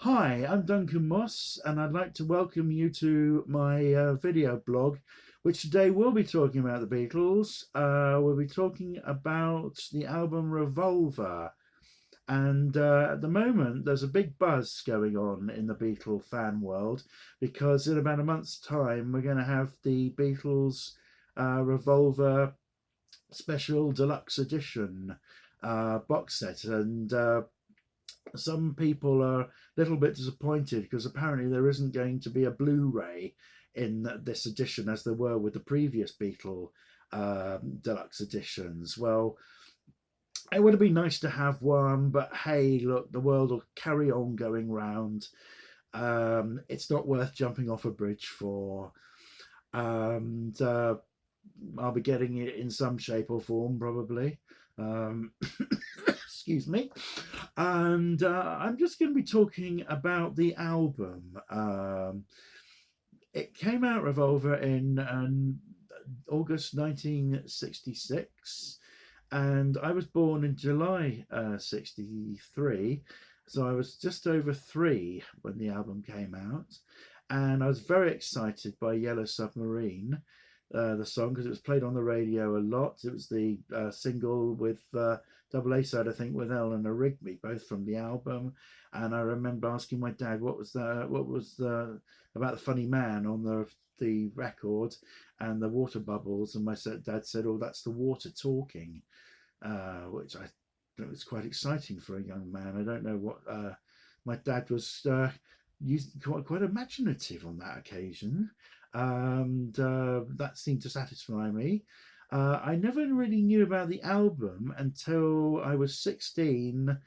Hi, I'm Duncan Moss, and I'd like to welcome you to my video blog, which today we'll be talking about the Beatles. We'll be talking about the album Revolver. And at the moment, there's a big buzz going on in the Beatle fan world because in about a month's time, we're going to have the Beatles Revolver Special Deluxe Edition box set. And some people are a little bit disappointed because apparently there isn't going to be a Blu-ray in this edition as there were with the previous Beatle deluxe editions. Well, it would have been nice to have one, but hey, look, the world will carry on going round. It's not worth jumping off a bridge for. And I'll be getting it in some shape or form, probably. Excuse me. And I'm just going to be talking about the album. It came out, Revolver, in August 1966, and I was born in July 63, so I was just over 3 when the album came out, and I was very excited by Yellow Submarine, the song, because it was played on the radio a lot. It was the single with double A side, I think, with Eleanor Rigby, both from the album. And I remember asking my dad what was the about the funny man on the record and the water bubbles, and my dad said, "Oh, that's the water talking," which I it was quite exciting for a young man. I don't know what my dad was quite imaginative on that occasion, and that seemed to satisfy me. I never really knew about the album until I was 16.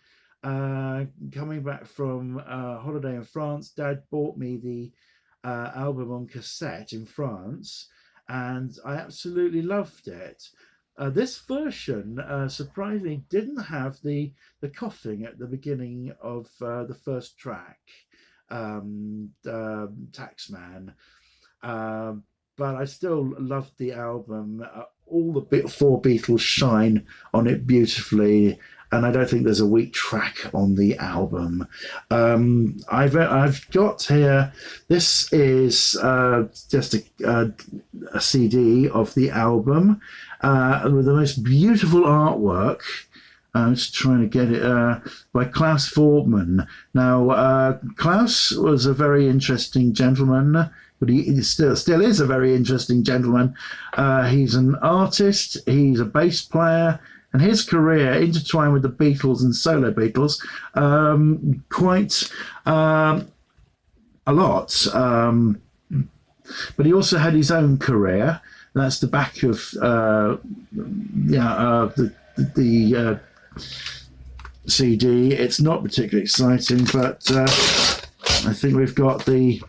Coming back from a holiday in France, Dad bought me the album on cassette in France, and I absolutely loved it. This version, surprisingly, didn't have the coughing at the beginning of the first track, Taxman. But I still loved the album. All the 4 Beatles shine on it beautifully, and I don't think there's a weak track on the album. I've got here. This is just a CD of the album with the most beautiful artwork. I'm just trying to get it by Klaus Fortman. Now, Klaus was a very interesting gentleman, but he still is a very interesting gentleman. He's an artist, he's a bass player, and his career intertwined with the Beatles and solo Beatles quite a lot. But he also had his own career. That's the back of the CD. It's not particularly exciting, but I think we've got the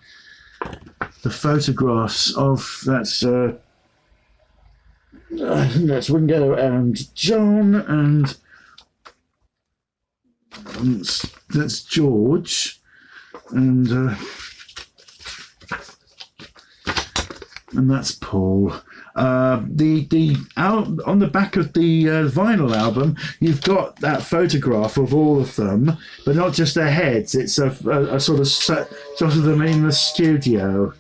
photographs of that's Ringo and John, and that's George, and that's Paul. On the back of the vinyl album, you've got that photograph of all of them, but not just their heads. It's a sort of shot of them in the studio.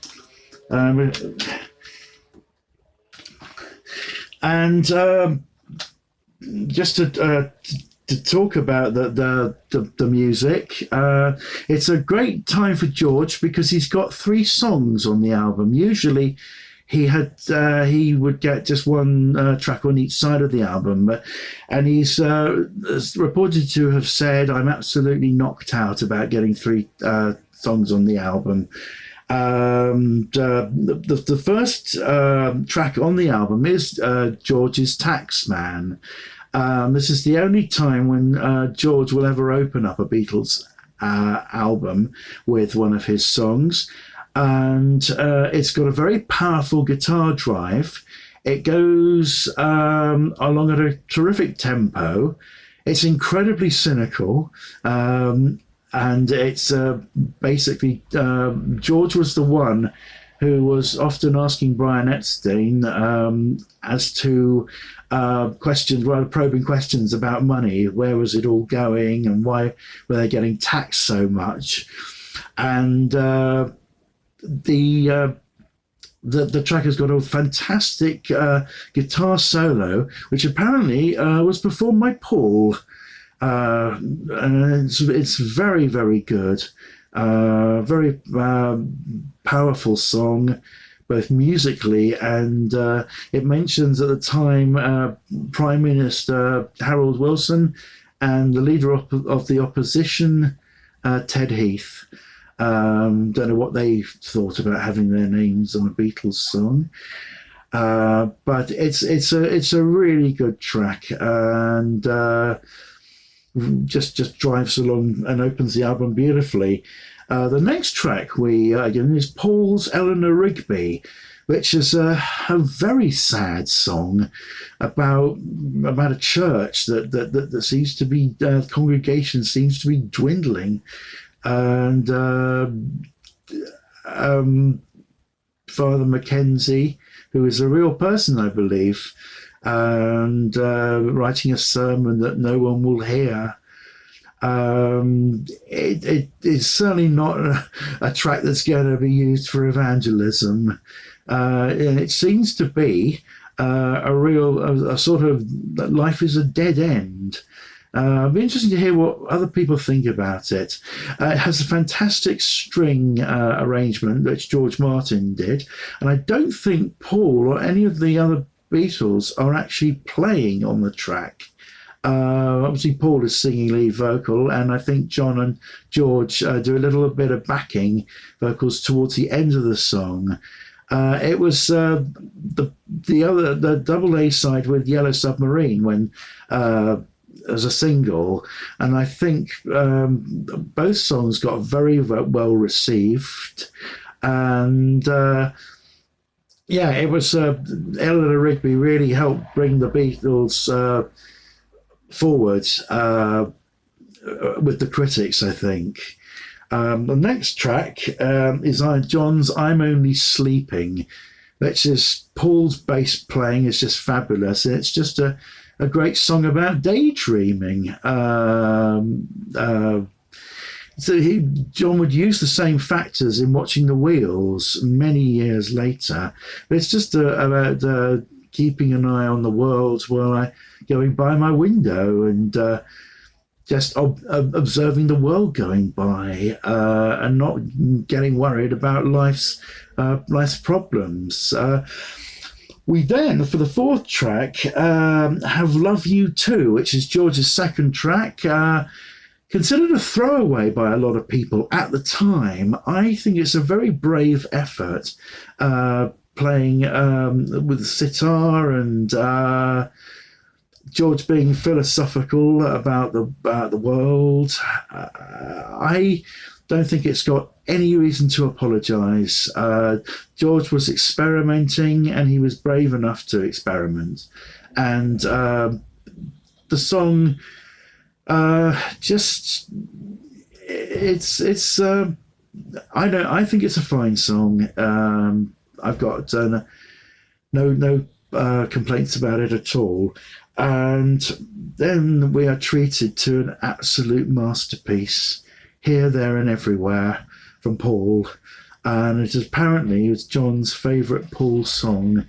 And just to talk about the music, it's a great time for George because he's got 3 songs on the album. Usually he would get just one track on each side of the album, and he's reported to have said, "I'm absolutely knocked out about getting 3 songs on the album." The first track on the album is George's Taxman. This is the only time when George will ever open up a Beatles album with one of his songs. And it's got a very powerful guitar drive. It goes along at a terrific tempo. It's incredibly cynical. And it's basically George was the one who was often asking Brian Epstein as to questions, rather probing questions about money. Where was it all going, and why were they getting taxed so much? And the track has got a fantastic guitar solo, which apparently was performed by Paul. And it's very, very good. Very powerful song, both musically and it mentions at the time Prime Minister Harold Wilson and the leader of the opposition, Ted Heath. Don't know what they thought about having their names on a Beatles song, but it's a really good track, and just drives along and opens the album beautifully. The next track we again is Paul's Eleanor Rigby, which is a very sad song about a church that seems to be congregation seems to be dwindling, and Father Mackenzie, who is a real person, I believe, and writing a sermon that no one will hear. It is certainly not a track that's going to be used for evangelism, and it seems to be a sort of that life is a dead end. It'd be interesting to hear what other people think about it. It has a fantastic string arrangement which George Martin did, and I don't think Paul or any of the other Beatles are actually playing on the track. Obviously, Paul is singing lead vocal, and I think John and George do a little bit of backing vocals towards the end of the song. It was the double A side with Yellow Submarine when as a single, and I think both songs got very well received, and yeah, it was Eleanor Rigby really helped bring the Beatles forward with the critics, I think. The next track is John's I'm Only Sleeping, which is Paul's bass playing is just fabulous, and it's just a great song about daydreaming. So John would use the same factors in Watching the Wheels many years later, but it's just about keeping an eye on the world while I going by my window and just observing the world going by and not getting worried about life's problems. We then, for the fourth track, have Love You Too, which is George's second track. Considered a throwaway by a lot of people at the time. I think it's a very brave effort, playing with sitar and George being philosophical about the world. I don't think it's got any reason to apologise. George was experimenting, and he was brave enough to experiment. And the song just it's I think it's a fine song. I've got no complaints about it at all. And then we are treated to an absolute masterpiece, Here, There and Everywhere, from Paul. And it apparently was John's favourite Paul song.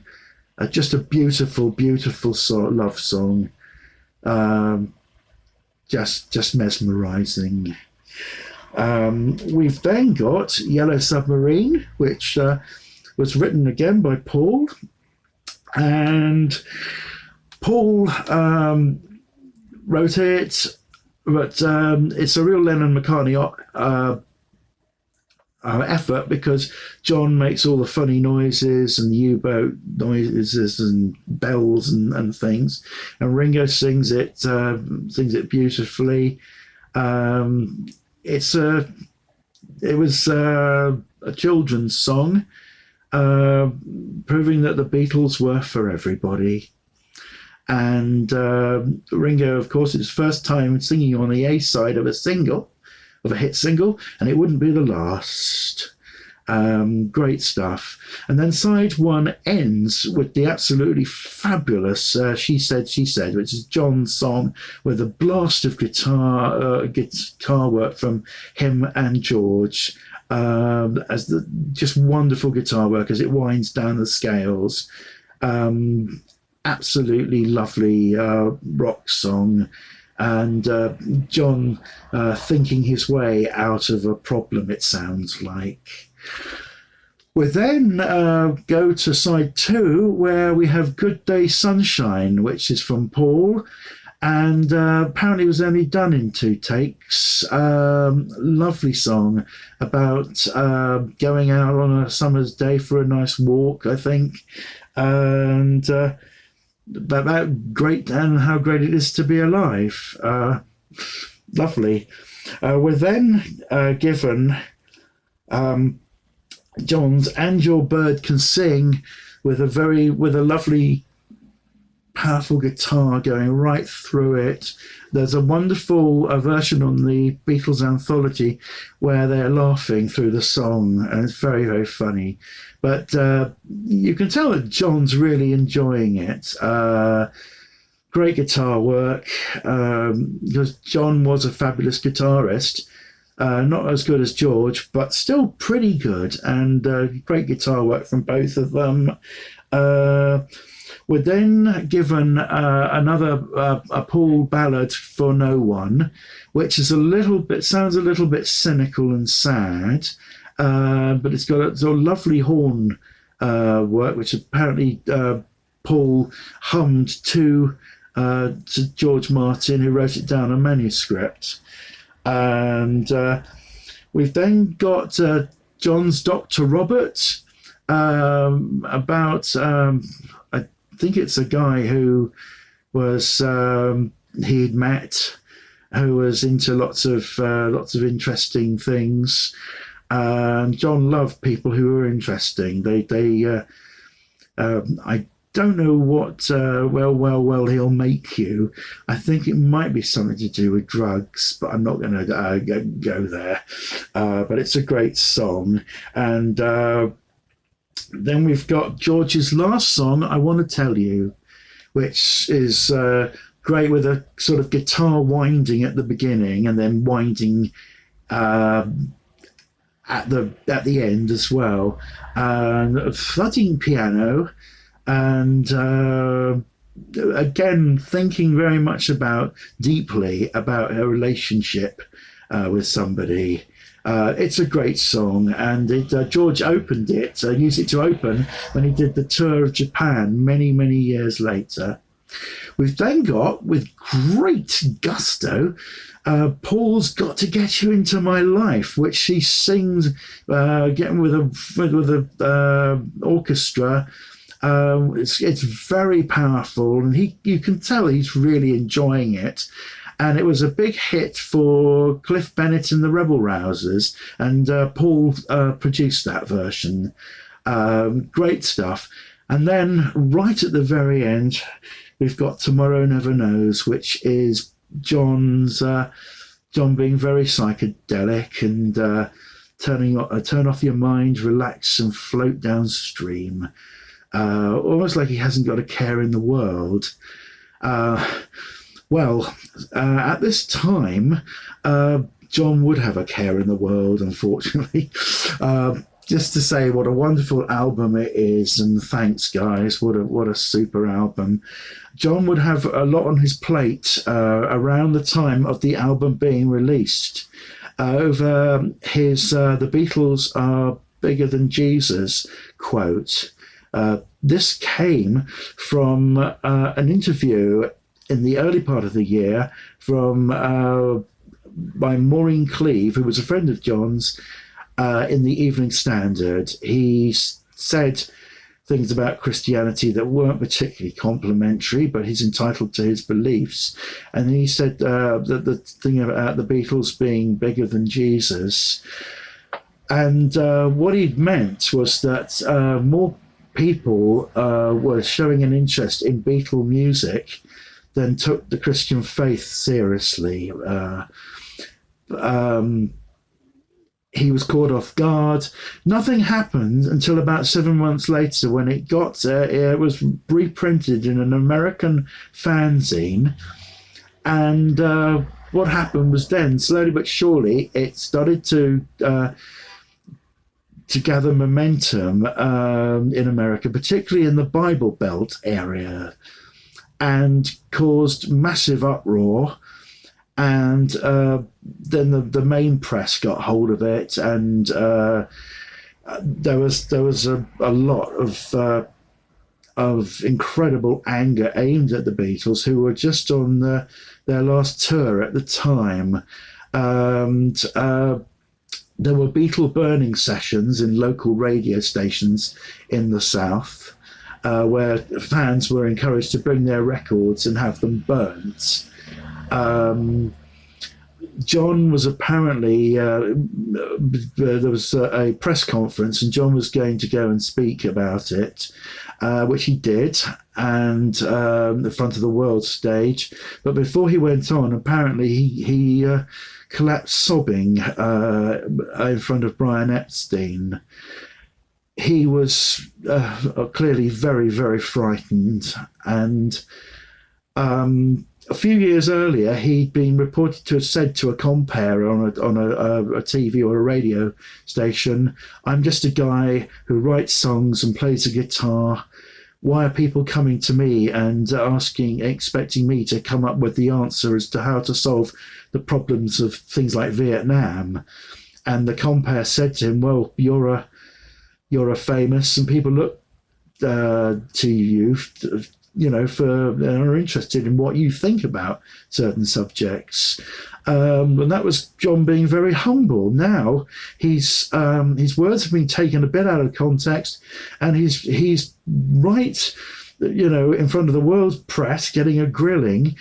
Just a beautiful, beautiful love song. Just mesmerising. We've then got Yellow Submarine, which was written again by Paul. And Paul wrote it, but it's a real Lennon-McCartney effort, because John makes all the funny noises and U-boat noises and bells and things, and Ringo sings it beautifully. It was a children's song, proving that the Beatles were for everybody. And Ringo, of course, it's first time singing on the A side of a hit single, and it wouldn't be the last. Great stuff. And then side one ends with the absolutely fabulous She Said, She Said, which is John's song with a blast of guitar work from him and George. Just wonderful guitar work as it winds down the scales. Absolutely lovely rock song. And John thinking his way out of a problem, it sounds like. We then go to side two, where we have Good Day Sunshine, which is from Paul, and apparently it was only done in 2 takes. Lovely song about going out on a summer's day for a nice walk, I think, and about great and how great it is to be alive. Lovely. We're then given John's And Your Bird Can Sing with a lovely powerful guitar going right through it. There's a wonderful version on the Beatles anthology where they're laughing through the song, and it's very, very funny. But you can tell that John's really enjoying it. Great guitar work, because John was a fabulous guitarist. Not as good as George, but still pretty good, and great guitar work from both of them. We're then given another a Paul ballad for no one, which is sounds a little bit cynical and sad, but it's got a sort of lovely horn work, which apparently Paul hummed to George Martin, who wrote it down on manuscript. And we've then got John's Dr. Robert, about I think it's a guy who was he'd met, who was into lots of interesting things. John loved people who were interesting. I don't know what well he'll make you. I think it might be something to do with drugs, but I'm not going to go there. But it's a great song. And then we've got George's last song, I Want to Tell You, which is great, with a sort of guitar winding at the beginning and then winding at the end as well. A thudding piano. And again, thinking very much deeply about her relationship with somebody. It's a great song, and George opened it, used it to open when he did the tour of Japan many, many years later. We've then got, with great gusto, Paul's Got to Get You Into My Life, which she sings again with a orchestra. It's very powerful, and you can tell he's really enjoying it. And it was a big hit for Cliff Bennett and the Rebel Rousers, and Paul produced that version. Great stuff. And then right at the very end, we've got Tomorrow Never Knows, which is John being very psychedelic and turn off your mind, relax and float downstream. Almost like he hasn't got a care in the world. At this time, John would have a care in the world, unfortunately. Just to say what a wonderful album it is, and thanks, guys. What a super album. John would have a lot on his plate around the time of the album being released. Over his The Beatles Are Bigger Than Jesus quote. This came from an interview in the early part of the year by Maureen Cleave, who was a friend of John's, in the Evening Standard. He said things about Christianity that weren't particularly complimentary, but he's entitled to his beliefs. And he said that the thing about the Beatles being bigger than Jesus. And what he'd meant was that more people were showing an interest in Beatle music than took the Christian faith seriously. he was caught off guard. Nothing happened until about 7 months later when it was reprinted in an American fanzine. And what happened was then, slowly but surely, it started to gather momentum in America, particularly in the Bible Belt area, and caused massive uproar. And then the main press got hold of it, and there was a lot of incredible anger aimed at the Beatles, who were just on their last tour at the time. And there were Beatle burning sessions in local radio stations in the South, where fans were encouraged to bring their records and have them burnt. John was apparently, there was a press conference, and John was going to go and speak about it, which he did, and in front of the world stage. But before he went on, apparently he collapsed sobbing in front of Brian Epstein. He was clearly very, very frightened, and a few years earlier, he'd been reported to have said to a compere on a TV or a radio station, "I'm just a guy who writes songs and plays a guitar. Why are people coming to me and expecting me to come up with the answer as to how to solve the problems of things like Vietnam?" And the compere said to him, "Well, you're a famous, and people look to you, are interested in what you think about certain subjects." And that was John being very humble. Now his words have been taken a bit out of context, and he's right, in front of the world press, getting a grilling.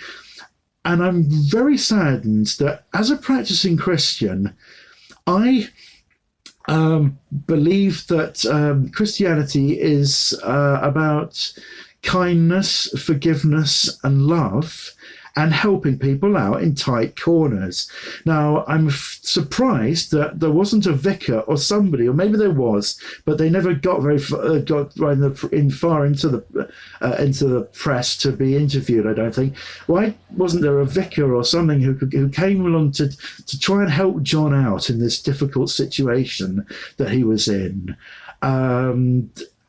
And I'm very saddened that, as a practicing Christian, I believe that Christianity is about kindness, forgiveness, and love, and helping people out in tight corners. Now, I'm surprised that there wasn't a vicar or somebody, or maybe there was, but they never got far into the press to be interviewed, I don't think. Why wasn't there a vicar or something who came along to try and help John out in this difficult situation that he was in?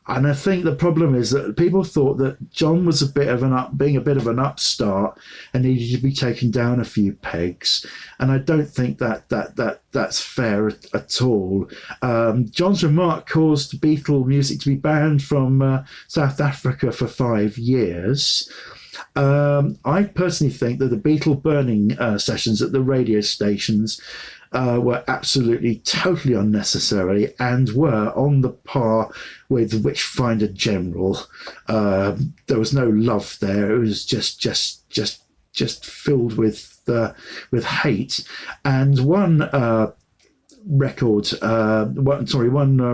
And I think the problem is that people thought that John was being a bit of an upstart and needed to be taken down a few pegs. And I don't think that's fair at all. John's remark caused Beatle music to be banned from South Africa for 5 years. I personally think that the Beatle burning sessions at the radio stations were absolutely, totally unnecessary, and were on the par with Witchfinder General. There was no love there. It was just filled with hate. And one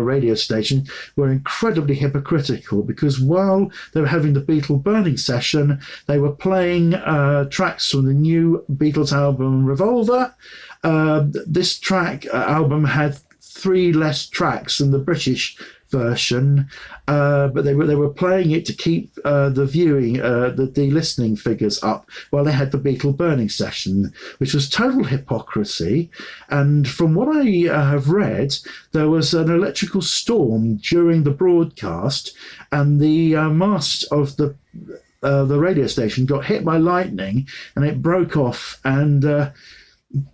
radio station were incredibly hypocritical, because while they were having the Beatle burning session, they were playing tracks from the new Beatles album Revolver. This album had 3 less tracks than the British version, but they were playing it to keep the listening figures up while they had the Beatle burning session, which was total hypocrisy. And from what I have read, there was an electrical storm during the broadcast, and the mast of the radio station got hit by lightning, and it broke off and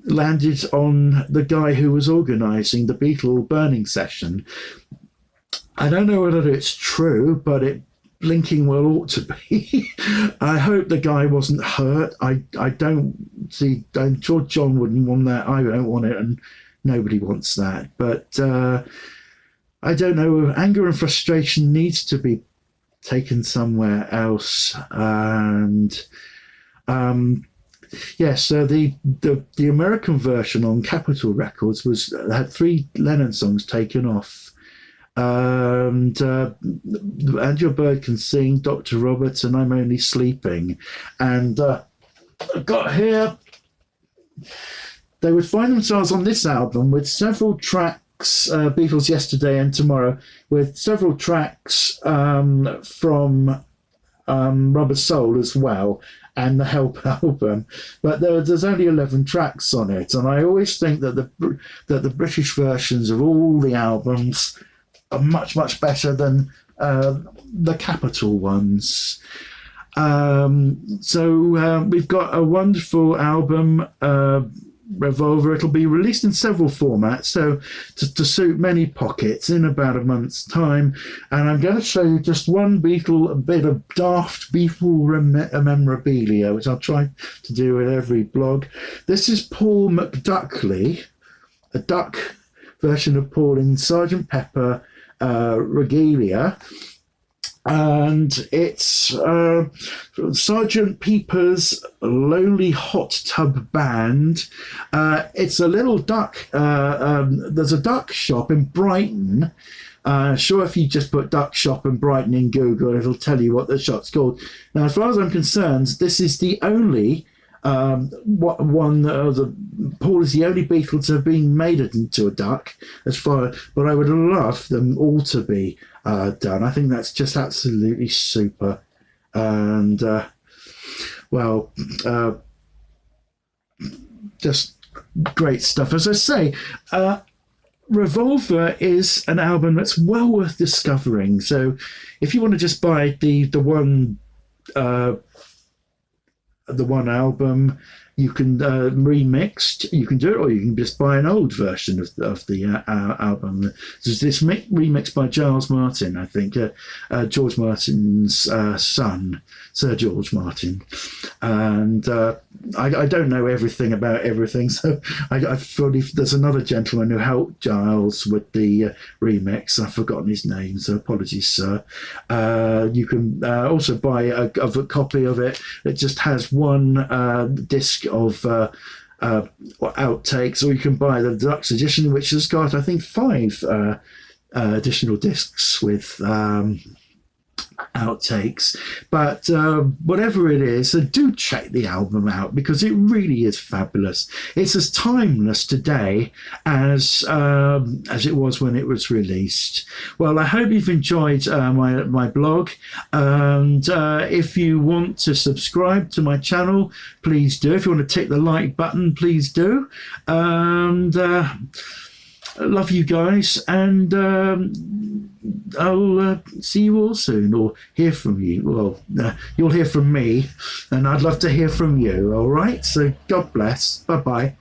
landed on the guy who was organising the Beatle burning session. I don't know whether it's true, but it blinking well ought to be. I hope the guy wasn't hurt. I'm sure John wouldn't want that. I don't want it, and nobody wants that. But I don't know. Anger and frustration needs to be taken somewhere else. And so the American version on Capitol Records had 3 Lennon songs taken off. And Your Bird Can Sing, Dr. Roberts, and I'm Only Sleeping. And I've got here they would find themselves on this album with several tracks, Beatles Yesterday and Tomorrow, with several tracks from Rubber Soul as well, and the Help album, but there's only 11 tracks on it, and I always think that the British versions of all the albums are much better than the Capitol ones. We've got a wonderful album, Revolver. It'll be released in several formats, so to suit many pockets in about a month's time. And I'm going to show you just one Beatle, a bit of daft Beatle memorabilia, which I'll try to do with every blog. This is Paul McDuckley, a duck version of Paul in Sergeant Pepper regalia. And it's Sergeant Pepper's Lowly Hot Tub Band. It's a little duck. There's a duck shop in Brighton. Sure, if you just put duck shop in Brighton in Google, it'll tell you what the shop's called. Now, as far as I'm concerned, this is the only Paul is the only Beatle to have been made into a duck. But I would love them all to be done. I think that's just absolutely super, and just great stuff. As I say, Revolver is an album that's well worth discovering. So if you want to just buy the one album, you can remixed. You can do it, or you can just buy an old version of the album. There's this remix by Giles Martin, I think, George Martin's son, Sir George Martin, and I don't know everything about everything, so I fully. There's another gentleman who helped Giles with the remix. I've forgotten his name, so apologies, sir. You can also buy a copy of it. It just has one disc of outtakes, or you can buy the deluxe edition, which has got, I think, 5 additional discs with outtakes. But whatever it is, so do check the album out, because it really is fabulous. It's as timeless today as it was when it was released. Well, I hope you've enjoyed my blog, and if you want to subscribe to my channel, please do. If you want to tick the like button, please do. And love you guys, and I'll see you all soon, or hear from you. Well, you'll hear from me, and I'd love to hear from you. All right, so God bless. Bye bye.